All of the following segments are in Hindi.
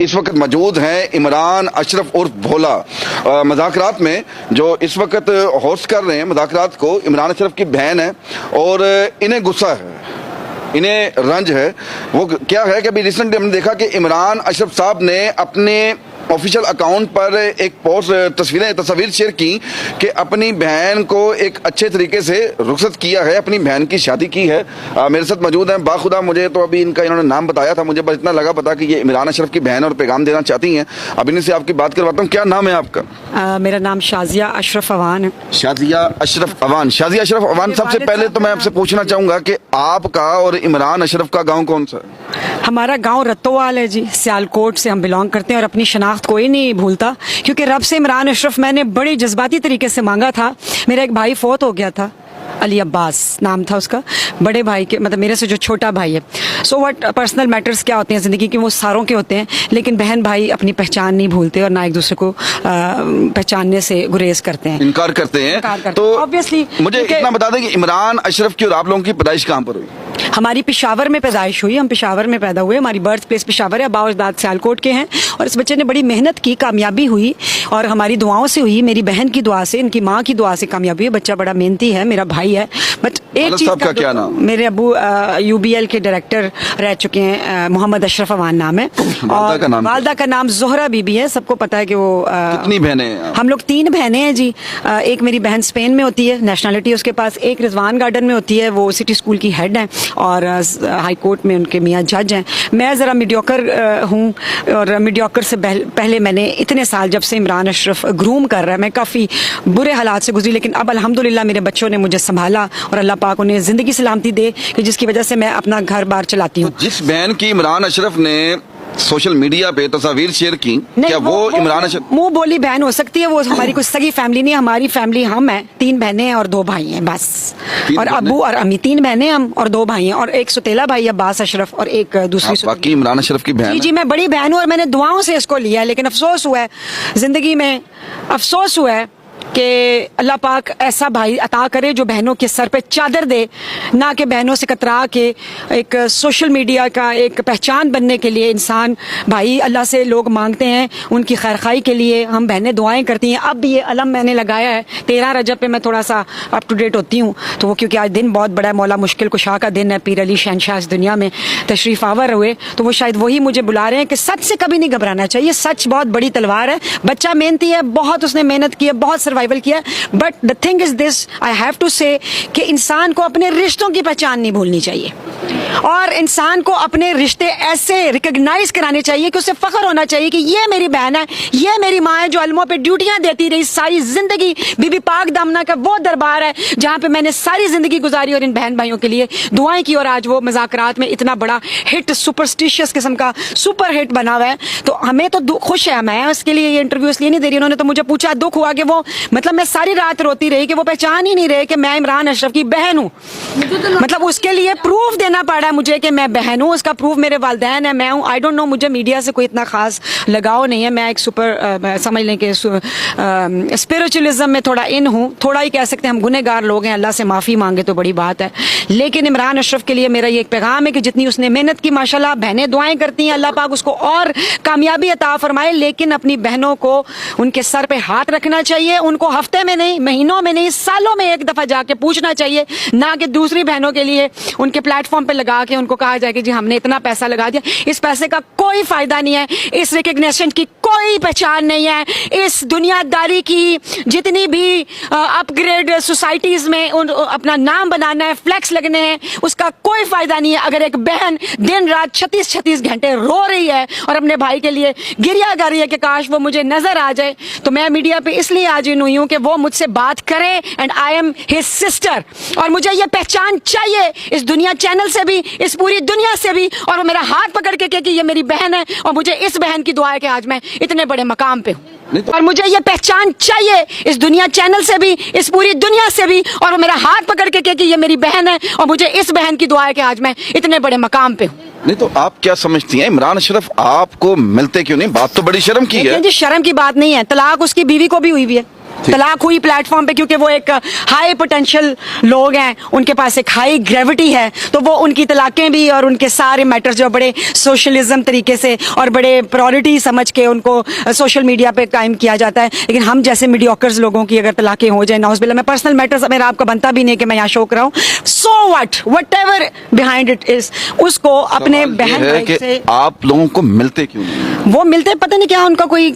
इस वक्त मौजूद हैं इमरान अशरफ उर्फ भोला। मुज़ाकरात में जो इस वक्त होस्ट कर रहे हैं मुज़ाकरात को, इमरान अशरफ की बहन है और इन्हें गुस्सा है, इन्हें रंज है। वो क्या है कि अभी रिसेंटली हमने देखा कि इमरान अशरफ साहब ने अपने ऑफिशियल अकाउंट पर एक पोस्ट तस्वीर शेयर की कि अपनी बहन को एक अच्छे तरीके से रुखसत किया है, अपनी बहन की शादी की है। मेरे साथ मौजूद हैं बाखुदा, मुझे तो अभी इनका इन्होंने नाम बताया था, मुझे बस इतना लगा पता कि ये इमरान अशरफ की बहन और पैगाम देना चाहती हैं। अब इन्हीं से आपकी बात करवाता हूँ। क्या नाम है आपका? मेरा नाम शाजिया अशरफ अवान है। शाजिया अशरफ अवान। शाजिया अशरफ अवान, सबसे पहले तो मैं आपसे पूछना चाहूँगा कि आपका और इमरान अशरफ का गाँव कौन सा है? हमारा गांव रत्तोवाल है जी, सियालकोट से हम बिलोंग करते हैं और अपनी शनाख्त कोई नहीं भूलता, क्योंकि रब से इमरान अशरफ मैंने बड़ी जज्बाती तरीके से मांगा था। मेरा एक भाई फौत हो गया था, अली अब्बास नाम था उसका, बड़े भाई के मतलब मेरे से जो छोटा भाई है। सो व्हाट पर्सनल मैटर्स क्या होते हैं ज़िंदगी के, वो सारों के होते हैं, लेकिन बहन भाई अपनी पहचान नहीं भूलते और ना एक दूसरे को पहचानने से गुरेज करते हैं, इनकार करते हैं। तो ऑब्वियसली मुझे इतना बता दें कि इमरान अशरफ की और आप लोगों की पैदाइश कहाँ पर हुई? हमारी पेशावर में पैदाइश हुई, हम पेशावर में पैदा हुए, हमारी बर्थ प्लेस पेशावर है, बावजदाद सियालकोट के हैं। और इस बच्चे ने बड़ी मेहनत की, कामयाबी हुई और हमारी दुआओं से हुई, मेरी बहन की दुआ से, इनकी माँ की दुआ से कामयाबी हुई। बच्चा बड़ा मेहनती है, मेरा भाई है। बट एक चीज का क्या नाम? मेरे अबू UBL के डायरेक्टर रह चुके हैं, मोहम्मद अशरफ अवान नाम है, और वालदा का नाम जोहरा बीबी है। सबको पता है कि वो कितनी बहनें हैं? हम लोग 3 बहनें हैं जी। एक मेरी बहन स्पेन में होती है, नेशनलिटी उसके पास, एक रिजवान गार्डन में होती है, वो सिटी स्कूल की हेड है और हाई कोर्ट में उनके मियाँ जज हैं। मैं ज़रा मीडियोकर हूँ और मीडियोकर से पहले मैंने इतने साल, जब से इमरान अशरफ ग्रूम कर रहा है, मैं काफ़ी बुरे हालात से गुजरी, लेकिन अब अल्हम्दुलिल्लाह मेरे बच्चों ने मुझे संभाला और अल्लाह पाक उन्हें ज़िंदगी सलामती दे कि जिसकी वजह से मैं अपना घर बार चलाती हूँ। जिस बहन की इमरान अशरफ ने सोशल मीडिया पे तस्वीर शेयर की, क्या वो इमरान अशरफ? मुंह बोली बहन हो सकती है, वो हमारी कुछ सगी फैमिली नहीं, हमारी फैमिली हम हैं, 3 बहनें हैं और 2 भाई हैं बस। और अबू और अम्मी, 3 बहनें हम और 2 भाई हैं, और एक सुतेला भाई अब्बास अशरफ और एक दूसरी बाकी इमरान अशरफ की बहन। जी, मैं बड़ी बहन हूँ और मैंने दुआओं से इसको लिया है, लेकिन अफसोस हुआ है जिंदगी में, अफसोस हुआ है कि अल्लाह पाक ऐसा भाई अता करे जो बहनों के सर पे चादर दे, ना कि बहनों से कतरा के एक सोशल मीडिया का एक पहचान बनने के लिए इंसान भाई अल्लाह से लोग मांगते हैं, उनकी खैरखाई के लिए हम बहनें दुआएं करती हैं। अब ये अलम मैंने लगाया है, 13 रजब पे मैं थोड़ा सा अप टू डेट होती हूँ, तो वो क्योंकि आज दिन बहुत बड़ा है, मौला मुश्किल कुशा का दिन है, पीर अली शहनशाह इस दुनिया में तशरीफ़ आवर हुए, तो वो शायद वही मुझे बुला रहे हैं कि सच से कभी नहीं घबराना चाहिए। सच बहुत बड़ी तलवार है, बच्चा मेहनती है, बहुत उसने मेहनत की है, बहुत सर्वाइवल किया, but the thing is this, I have to say कि इंसान को अपने रिश्तों की पहचान नहीं भूलनी चाहिए और इंसान को अपने रिश्ते ऐसे रिकॉग्नाइज कराने चाहिए कि उसे फख्र होना चाहिए कि ये मेरी बहन है, ये मेरी माँ है जो अलमों पे ड्यूटियां देती रही सारी जिंदगी। बीबी पाक दामना का वो दरबार है जहाँ पे मैंने सारी जिंदगी गुजारी और इन बहन भाइयों के लिए दुआएं की, और आज वो मज़ाकरात में इतना बड़ा हिट, सुपरस्टिशियस किस्म का सुपर हिट बना हुआ है। तो हमें तो खुश है, मैं उसके लिए ये इंटरव्यू इसलिए नहीं दे रही, उन्होंने तो मुझे पूछा, दुख हुआ कि वो, मतलब मैं सारी रात रोती रही कि वो पहचान ही नहीं रहे कि मैं इमरान अशरफ की बहन हूँ। मतलब उसके लिए प्रूफ देना पड़ा है मुझे कि मैं बहन हूँ, उसका प्रूफ मेरे वालिदैन है, मैं हूँ। आई डोंट नो, मुझे मीडिया से कोई इतना खास लगाव नहीं है, मैं एक सुपर समझ लें कि स्पिरिचुअलिज्म में थोड़ा इन हूँ, थोड़ा ही कह सकते हैं, हम गुनहगार लोग हैं, अल्लाह से माफ़ी मांगे तो बड़ी बात है। लेकिन इमरान अशरफ के लिए मेरा ये एक पैगाम है कि जितनी उसने मेहनत की, माशाल्लाह बहनें दुआएं करती हैं, अल्लाह पाक उसको और कामयाबी अता फरमाए, लेकिन अपनी बहनों को उनके सर पे हाथ रखना चाहिए, उनको हफ्ते में नहीं, महीनों में नहीं, सालों में एक दफा जाके पूछना चाहिए, ना कि दूसरी बहनों के लिए उनके प्लेटफॉर्म पे लगा के उनको कहा जाए कि जी हमने इतना पैसा लगा दिया। इस पैसे का कोई फायदा नहीं है, इस रिकग्निशन की कोई पहचान नहीं है, इस दुनियादारी की जितनी भी अपग्रेड सोसाइटीज में अपना नाम बनाना है, फ्लैक्स लगने हैं, उसका कोई फायदा नहीं है। अगर एक बहन दिन रात 36 घंटे रो रही है और अपने भाई के लिए गिरिया कर रही है कि काश वो मुझे नजर आ जाए, तो मैं मीडिया पे इसलिए आज इन हुई हूँ कि वो मुझसे बात करे, and I am his sister, और मुझे ये पहचान चाहिए इस दुनिया चैनल से भी, इस पूरी दुनिया से भी, और वो मेरा हाथ पकड़ के कहे कि ये मेरी बहन है और मुझे इस बहन की दुआ है कि आज मैं इतने बड़े मकाम पे हूँ। और मुझे ये पहचान चाहिए इस दुनिया चैनल से भी, इस पूरी दुनिया से भी, और वो मेरा हाथ पकड़ के कहे कि ये मेरी बहन है और मुझे इस बहन की दुआ है कि आज मैं इतने बड़े मकाम पे हूँ। नहीं तो आप क्या समझती हैं, इमरान अशरफ आपको मिलते क्यों नहीं? बात तो बड़ी शर्म की है। जी, शर्म की बात नहीं है, तलाक उसकी बीवी को भी हुई है। तलाक हुई प्लेटफॉर्म पे क्योंकि वो एक हाई पोटेंशियल लोग हैं, उनके पास एक हाई ग्रेविटी है, तो वो उनकी तलाकें भी और उनके सारे मैटर्स जो बड़े सोशलिज्म तरीके से और बड़े प्रायोरिटी समझ के उनको सोशल मीडिया पे कायम किया जाता है। लेकिन हम जैसे मीडियोकर्स लोगों की अगर तलाकें हो जाए, नाउज़ुबिल्लाह, मैं पर्सनल मैटर्स मेरा आपका बनता भी नहीं कि मैं यहाँ शो कराऊं, so whatever behind it is, उसको अपने बहन भाई से आप लोगों को मिलते क्यों नहीं? वो मिलते, पता नहीं क्या उनका कोई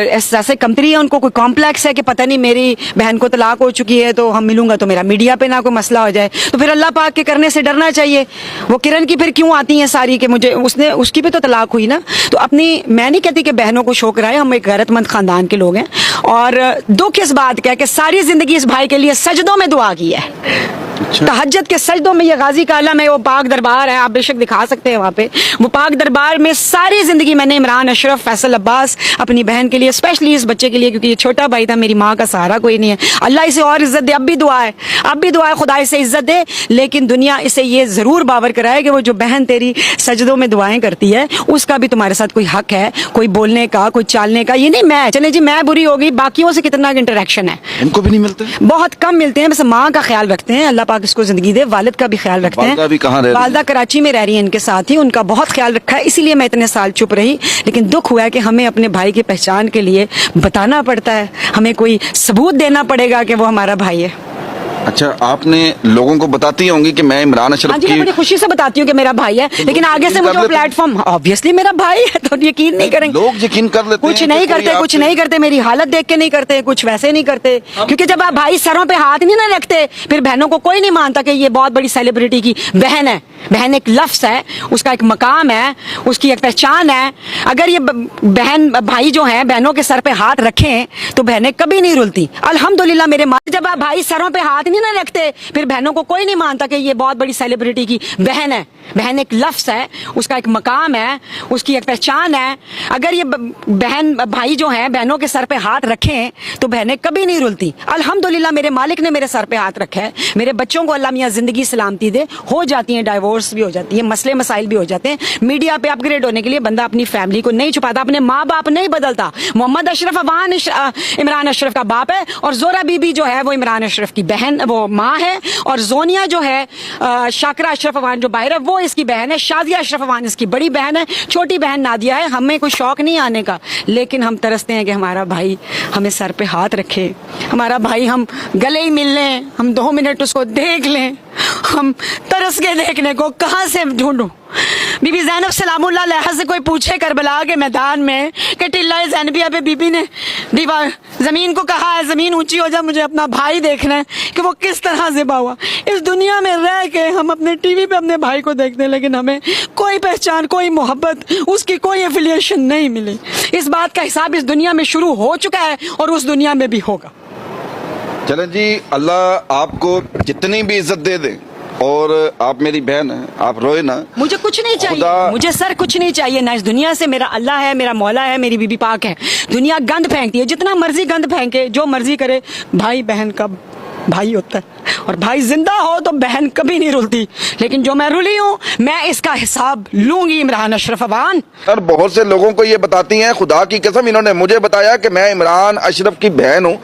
ऐसे कंपनी है, उनको कोई कॉम्प्लेक्स है कि पता नहीं मेरी बहन को तलाक हो चुकी है तो हम मिलूंगा तो मेरा मीडिया पे ना कोई मसला हो जाए। तो फिर अल्लाह पाक के करने से डरना चाहिए। वो किरण की फिर क्यों आती हैं सारी कि मुझे उसकी भी तो तलाक हुई ना। तो अपनी, मैं नहीं कहती कि बहनों को शो कराए, हम एक गैरतमंद खानदान के लोग हैं और दुख इस बात का है कि सारी जिंदगी इस भाई के लिए सजदों में दुआ की है। तहज्जुद के सजदों में, ये गाजी का आलम है, वो पाक दरबार है, आप बेशक दिखा सकते हैं वहाँ पे, वो पाक दरबार में सारी जिंदगी मैंने इमरान अशरफ, फैसल अब्बास, अपनी बहन के लिए, स्पेशली इस बच्चे के लिए, क्योंकि ये छोटा भाई था, मेरी माँ का सहारा कोई नहीं है, अल्लाह इसे और इज्जत दे, अब भी दुआ है, अब भी दुआ है खुदा इसे इज्जत दे, लेकिन दुनिया इसे ये जरूर बावर कराए कि वो जो बहन तेरी सजदों में दुआएं करती है उसका भी तुम्हारे साथ कोई हक है, कोई बोलने का, कोई चालने का। ये नहीं मैं, चले जी मैं बुरी हो गई, बाकियों से कितना इंटरेक्शन है, इनको भी नहीं मिलते, बहुत कम मिलते हैं। बस माँ का ख्याल रखते हैं, अल्लाह पाक इसको जिंदगी दे, वालिद का भी ख्याल रखते हैं। वालिदा कराची में रह रही है इनके साथ ही, उनका बहुत ख्याल रखा है, इसीलिए मैं इतने साल चुप रही। लेकिन दुख हुआ है कि हमें अपने भाई की पहचान के लिए बताना पड़ता है, हमें कोई सबूत देना पड़ेगा कि वो हमारा भाई है। अच्छा, आपने लोगों को बताती होंगी कि मैं इमरान अशरफ की, मैं बड़ी खुशी से बताती हूँ कि मेरा भाई है, लेकिन आगे से मुझे प्लेटफॉर्म, ऑब्वियसली मेरा भाई है तो यकीन नहीं करेंगे लोग, यकीन कर लेते कुछ नहीं करते, कुछ नहीं करते, मेरी हालत देख के नहीं करते, कुछ वैसे नहीं करते, क्योंकि जब आप भाई सरों पे हाथ नहीं ना रखते, फिर बहनों को कोई नहीं मानता कि ये बहुत बड़ी सेलिब्रिटी की बहन है। बहन एक लफ्ज है, उसका एक मकाम है, उसकी एक पहचान है। अगर ये बहन भाई जो है बहनों के सर पे हाथ रखें तो बहनें कभी नहीं रुलती, अल्हम्दुलिल्लाह। मेरे माँ, जब आप भाई सरों पे हाथ नहीं ना रखते, फिर बहनों को कोई नहीं मानता कि ये बहुत बड़ी सेलिब्रिटी की बहन है। बहन एक लफ्ज है, उसका एक मकाम है, उसकी एक पहचान है। अगर ये बहन भाई जो है बहनों के सर पे हाथ रखें तो बहनें कभी नहीं रुलती, अल्हम्दुलिल्लाह। मेरे मालिक ने मेरे सर पे हाथ रखा है, मेरे बच्चों को अल्लाह मियां जिंदगी सलामती दे। हो जाती है डाइवोर्स भी हो जाती है, मसले मसाइल भी हो जाते हैं। मीडिया पे अपग्रेड होने के लिए बंदा अपनी फैमिली को नहीं छुपाता, अपने माँ बाप नहीं बदलता। मोहम्मद अशरफ अवान इमरान अशरफ का बाप है और जोरा बीबी जो है वो इमरान अशरफ की बहन, वो माँ है, और जोनिया जो है शाकरा अशरफ अवान जो बाहर है वो इसकी बहन है। शादिया अशरफ अवान इसकी बड़ी बहन है, छोटी बहन नादिया है। हमें कोई शौक नहीं आने का, लेकिन हम तरसते हैं कि हमारा भाई हमें सर पे हाथ रखे, हमारा भाई हम गले ही मिल लें, हम 2 मिनट उसको देख लें। हम तरस के देखने को कहाँ से ढूंढूं? बीबी ज़ैनब सलामुल्लाह अलैहा से कोई पूछे करबला के मैदान में कि टिल्ला ज़ैनबिया पे बीबी ने दीवार जमीन को कहा है, जमीन ऊंची हो जा, मुझे अपना भाई देखना है कि वो किस तरह ज़िबा हुआ। इस दुनिया में रह के हम अपने टीवी पे अपने भाई को देखते हैं, लेकिन हमें कोई पहचान, कोई मोहब्बत, उसकी कोई एफिलिएशन नहीं मिली। इस बात का हिसाब इस दुनिया में शुरू हो चुका है और उस दुनिया में भी होगा। चलें जी, अल्लाह आपको जितनी भी इज्जत दे दे, और आप मेरी बहन है, आप रोए ना। मुझे कुछ नहीं चाहिए, मुझे सर कुछ नहीं चाहिए ना इस दुनिया से। मेरा अल्लाह है, मेरा मौला है, मेरी बीबी पाक है। दुनिया गंद फेंकती है, जितना मर्जी गंद फेंके, जो मर्जी करे, भाई बहन का भाई होता है, और भाई जिंदा हो तो बहन कभी नहीं रुलती। लेकिन जो मैं रुली हूँ, मैं इसका हिसाब लूंगी इमरान अशरफ अवान। सर, बहुत से लोगों को ये बताती हैं, खुदा की कसम इन्होंने मुझे बताया कि मैं इमरान अशरफ की बहन हूँ।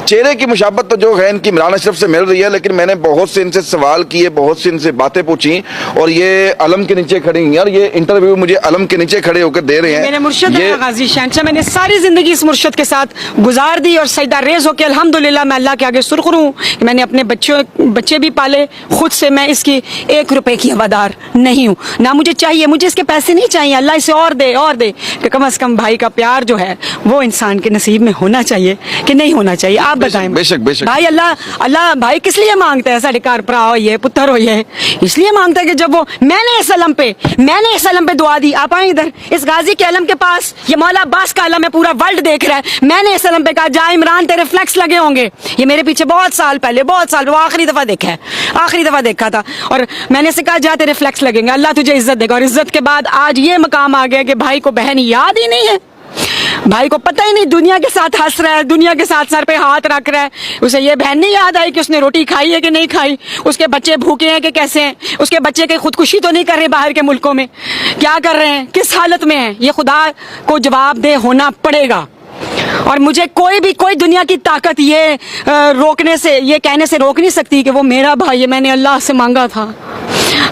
चेहरे की मुशाबत तो जो है इनकी इमरान अशरफ से मिल रही है, लेकिन मैंने बहुत से इनसे सवाल किए, बहुत से इनसे बातें पूछी, और ये अलम के नीचे खड़ी हैं। और ये इंटरव्यू मुझे अलम के नीचे खड़े होकर दे रहे हैं। मेरे मुर्शिद गाजी शहनशाह, मैंने सारी जिंदगी इस मुर्शिद के साथ गुजार दी और सजदा रेज होकर अल्हम्दुलिल्लाह मैं अल्लाह के आगे सुरखरू हूँ। मैंने अपने बच्चे भी पाले खुद से, मैं इसकी 1 रुपए की हवादार नहीं हूँ, ना मुझे चाहिए, मुझे इसके पैसे नहीं चाहिए। अल्लाह इसे और दे कि कम से कम भाई का प्यार जो है वो इंसान के नसीब में होना चाहिए कि नहीं होना चाहिए, आप बताएं। बेशक बेशक भाई, अल्लाह भाई किस लिए मांगता है? साढ़े घर भरा हो ये पुत्र हो ये, इसलिए मांगता है कि जब वो मैंने इस अलम पे दुआ दी। आप आए इधर इस गाजी के अलम के पास, ये मौला अब्बास का अलम है, पूरा वर्ल्ड देख रहा है। मैंने इस अलम पे कहा, जा इमरान तेरे फ्लैक्स लगे होंगे। ये मेरे पीछे बहुत साल पहले, वो आखिरी दफा देखा है, आखिरी दफा देखा था, और मैंने से कहा जा तेरे फ्लैक्स लगेंगे, अल्लाह तुझे इज्जत देगा। और इज्जत के बाद आज ये मकाम आ गया कि भाई को बहन याद ही नहीं है, भाई को पता ही नहीं, दुनिया के साथ हंस रहा है, दुनिया के साथ सर पे हाथ रख रहा है। उसे ये बहन नहीं याद आई कि उसने रोटी खाई है कि नहीं खाई, उसके बच्चे भूखे हैं कि कैसे हैं, उसके बच्चे की खुदकुशी तो नहीं कर रहे बाहर के मुल्कों में, क्या कर रहे हैं, किस हालत में है, ये खुदा को जवाबदेह होना पड़ेगा। और मुझे कोई दुनिया की ताकत ये रोकने से, ये कहने से रोक नहीं सकती कि वो मेरा भाई है। मैंने अल्लाह से मांगा था,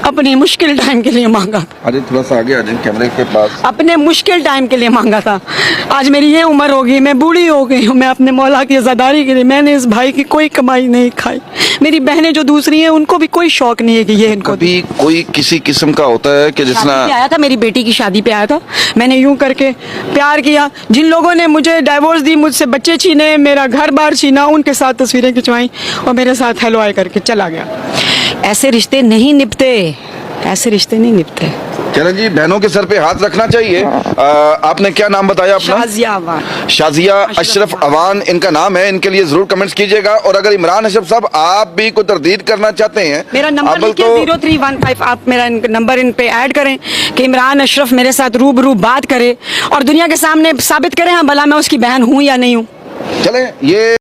अपने मुश्किल टाइम के लिए मांगा था, अरे थोड़ा सा आगे आ जाए कैमरे के पास। अपने मुश्किल टाइम के लिए मांगा था। आज मेरी ये उम्र हो गई, मैं बूढ़ी हो गई हूँ, मैं अपने मौला की आज़ादारी के लिए मैंने इस भाई की कोई कमाई नहीं खाई। मेरी बहनें जो दूसरी हैं उनको भी कोई शौक नहीं है कि ये इनको। कभी कोई किसी किस्म का होता है कि जिसना शादी पे आया था, मेरी बेटी की शादी पे आया था, मैंने यूं करके प्यार किया। जिन लोगों ने मुझे डाइवोर्स दी, मुझसे बच्चे छीने, मेरा घर बार छीना, उनके साथ तस्वीरें खिंचवाई और मेरे साथ हेलो हाय करके चला गया। ऐसे रिश्ते नहीं निभते, ऐसे रिश्ते नहीं निभते। चरण जी, बहनों के सर पे हाथ रखना चाहिए। आपने क्या नाम बताया अपना? शाजिया अवान। शाजिया अशरफ अवान इनका नाम है। इनके लिए जरूर कमेंट्स कीजिएगा। और अगर इमरान अशरफ साहब आप भी कोई तरदीद करना चाहते हैं, मेरा नंबर लिखिए 0315, आप मेरा नंबर इन पे ऐड करें कि इमरान अशरफ मेरे साथ रूबरू बात करे और दुनिया के सामने साबित करें हाँ भला मैं उसकी बहन हूँ या नहीं हूँ। चले ये